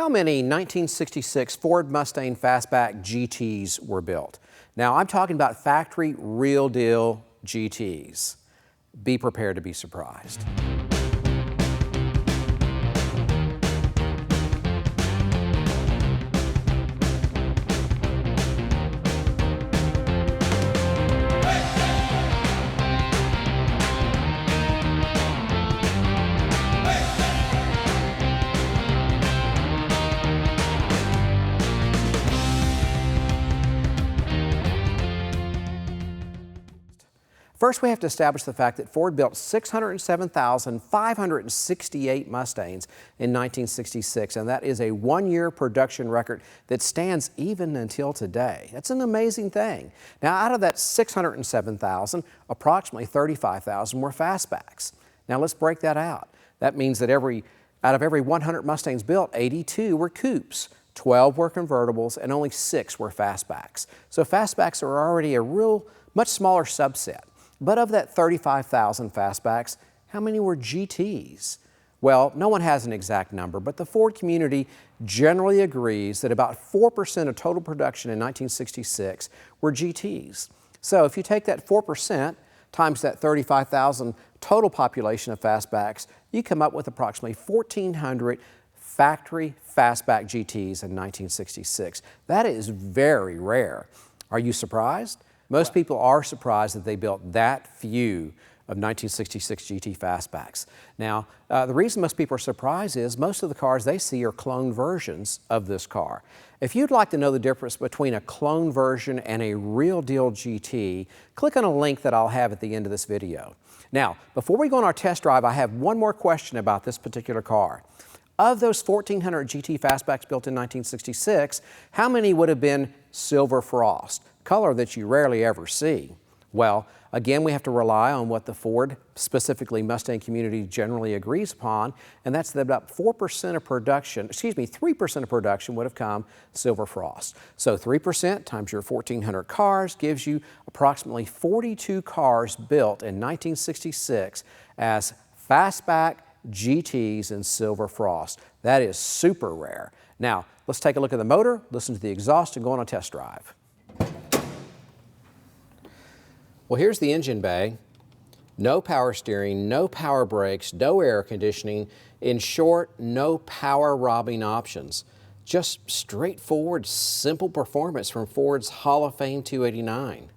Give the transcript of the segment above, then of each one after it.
How many 1966 Ford Mustang Fastback GTs were built? Now, I'm talking about factory, real deal GTs. Be prepared to be surprised. First, we have to establish the fact that Ford built 607,568 Mustangs in 1966, and that is a one-year production record that stands even until today. That's an amazing thing. Now, out of that 607,000, approximately 35,000 were fastbacks. Now, let's break that out. That means that out of every 100 Mustangs built, 82 were coupes, 12 were convertibles, and only 6 were fastbacks. So fastbacks are already a much smaller subset. But of that 35,000 fastbacks, how many were GTs? Well, no one has an exact number, but the Ford community generally agrees that about 4% of total production in 1966 were GTs. So if you take that 4% times that 35,000 total population of fastbacks, you come up with approximately 1,400 factory fastback GTs in 1966. That is very rare. Are you surprised? Most people are surprised that they built that few of 1966 GT fastbacks. Now, the reason most people are surprised is most of the cars they see are clone versions of this car. If you'd like to know the difference between a clone version and a real deal GT, click on a link that I'll have at the end of this video. Now, before we go on our test drive, I have one more question about this particular car. Of those 1,400 GT fastbacks built in 1966, how many would have been silver frost, color that you rarely ever see? Well, again, we have to rely on what the Ford, specifically Mustang community, generally agrees upon, and that's that about 4% of production, 3% of production would have come silver frost. So 3% times your 1,400 cars gives you approximately 42 cars built in 1966 as fastback GTs in silver frost. That is super rare. Now, let's take a look at the motor, listen to the exhaust, and go on a test drive. Well, here's the engine bay. No power steering, no power brakes, no air conditioning. In short, no power robbing options. Just straightforward, simple performance from Ford's Hall of Fame 289.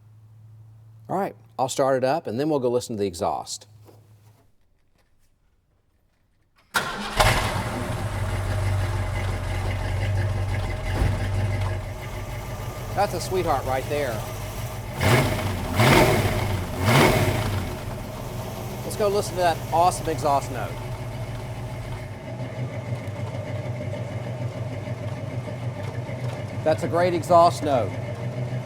All right, I'll start it up and then we'll go listen to the exhaust. That's a sweetheart right there. Let's go listen to that awesome exhaust note. That's a great exhaust note.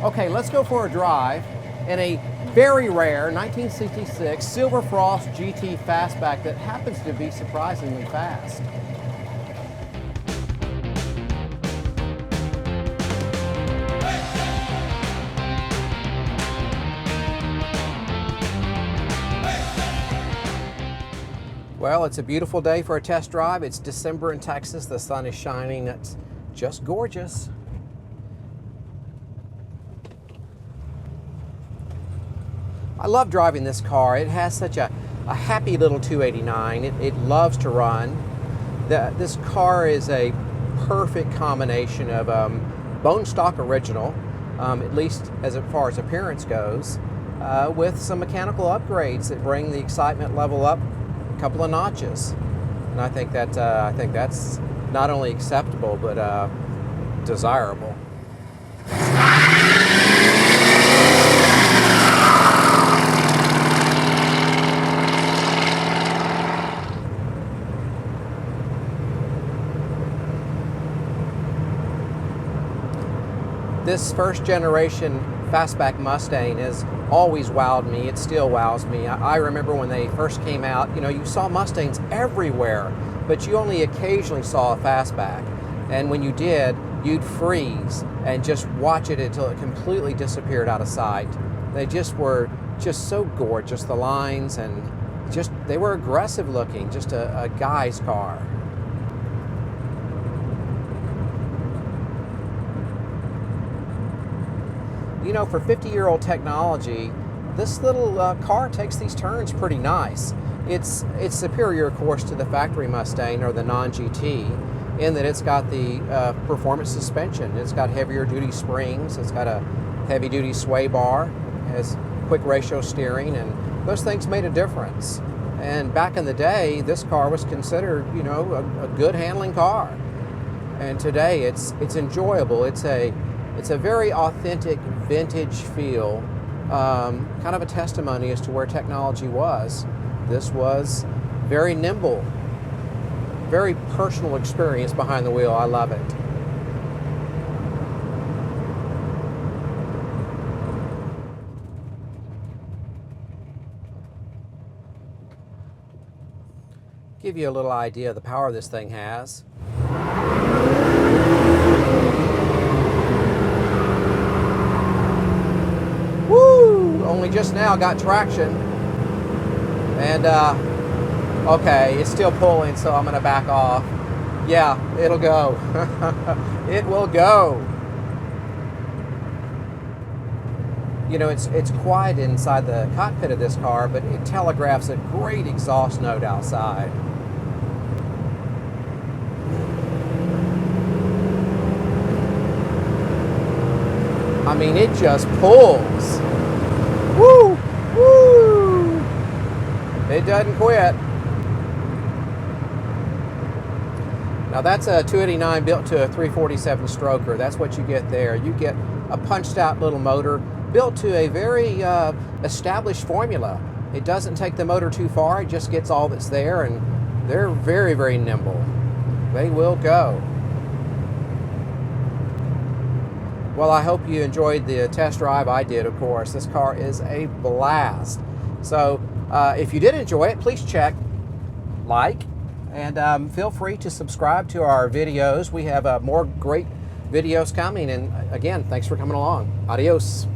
Okay, let's go for a drive in a very rare 1966 Silver Frost GT Fastback that happens to be surprisingly fast. Well, it's a beautiful day for a test drive. It's December in Texas. The sun is shining. It's just gorgeous. I love driving this car. It has such a happy little 289. It loves to run. This car is a perfect combination of bone stock original, at least as far as appearance goes, with some mechanical upgrades that bring the excitement level up couple of notches, and I think that's not only acceptable but desirable. This first generation fastback Mustang has always wowed me. It still wows me. I remember when they first came out, you saw Mustangs everywhere, but you only occasionally saw a fastback. And when you did, you'd freeze and just watch it until it completely disappeared out of sight. They just were so gorgeous, the lines, and they were aggressive looking, just a guy's car. you know, for 50-year-old technology, this little car takes these turns pretty nice. It's superior, of course, to the factory Mustang or the non-GT in that it's got the performance suspension. It's got heavier duty springs. It's got a heavy duty sway bar. It has quick ratio steering, and those things made a difference. And back in the day, this car was considered, you know, a good handling car. And today, it's enjoyable. It's a very authentic vintage feel, kind of a testimony as to where technology was. This was very nimble, very personal experience behind the wheel. I love it. Give you a little idea of the power this thing has. Woo! Only just now got traction. And okay, it's still pulling, so I'm gonna back off. Yeah, it'll go. It will go. You know, it's quiet inside the cockpit of this car, but it telegraphs a great exhaust note outside. I mean, it just pulls. Woo! Woo! It doesn't quit. Now that's a 289 built to a 347 stroker. That's what you get there. You get a punched out little motor built to a very established formula. It doesn't take the motor too far. It just gets all that's there, and they're very, very nimble. They will go. Well, I hope you enjoyed the test drive. I did, of course. This car is a blast. So if you did enjoy it, please check, like, and feel free to subscribe to our videos. We have more great videos coming. And again, thanks for coming along. Adios.